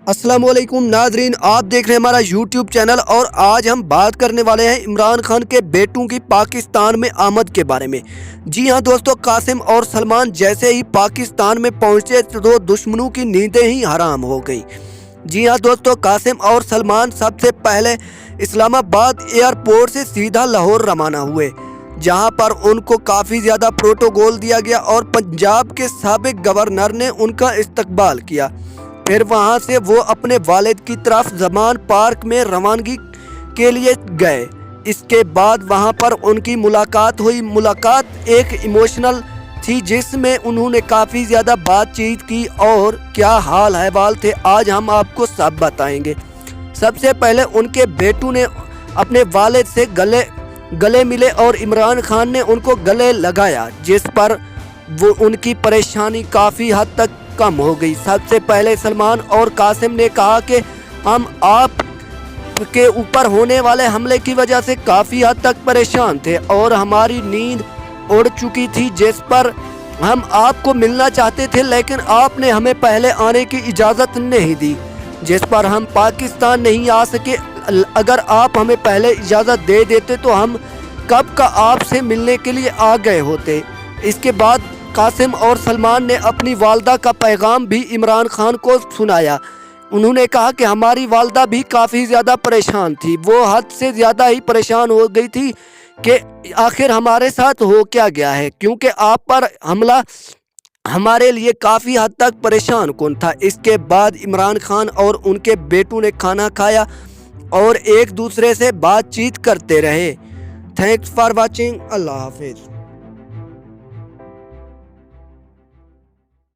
अस्सलाम वालेकुम नाजरीन, आप देख रहे हैं हमारा यूट्यूब चैनल और आज हम बात करने वाले हैं इमरान खान के बेटों की पाकिस्तान में आमद के बारे में। जी हां दोस्तों, कासिम और सलमान जैसे ही पाकिस्तान में पहुंचे तो दुश्मनों की नींदें ही हराम हो गई। जी हां दोस्तों, कासिम और सलमान सबसे पहले इस्लामाबाद एयरपोर्ट से सीधा लाहौर रवाना हुए, जहां पर उनको काफ़ी ज़्यादा प्रोटोकॉल दिया गया और पंजाब के साबिक गवर्नर ने उनका इस्तकबाल किया। फिर वहां से वो अपने वालिद की तरफ जमान पार्क में रवानगी के लिए गए। इसके बाद वहां पर उनकी मुलाकात हुई। मुलाकात एक इमोशनल थी, जिसमें उन्होंने काफ़ी ज़्यादा बातचीत की और क्या हाल अहवाल थे आज हम आपको सब बताएंगे। सबसे पहले उनके बेटू ने अपने वालिद से गले मिले और इमरान खान ने उनको गले लगाया, जिस पर वो उनकी परेशानी काफ़ी हद तक कम हो गई। सबसे पहले सलमान और कासिम ने कहा कि हम आप के ऊपर होने वाले हमले की वजह से काफ़ी हद तक परेशान थे और हमारी नींद उड़ चुकी थी, जिस पर हम आपको मिलना चाहते थे, लेकिन आपने हमें पहले आने की इजाज़त नहीं दी, जिस पर हम पाकिस्तान नहीं आ सके। अगर आप हमें पहले इजाज़त दे देते तो हम कब का आपसे मिलने के लिए आ गए होते। इसके बाद कासिम और सलमान ने अपनी वालदा का पैगाम भी इमरान खान को सुनाया। उन्होंने कहा कि हमारी वालदा भी काफ़ी ज़्यादा परेशान थी, वो हद से ज़्यादा ही परेशान हो गई थी कि आखिर हमारे साथ हो क्या गया है, क्योंकि आप पर हमला हमारे लिए काफ़ी हद तक परेशान कौन था। इसके बाद इमरान खान और उनके बेटू ने खाना खाया और एक दूसरे से बातचीत करते रहे। Thanks for watching. अल्लाह हाफिज़।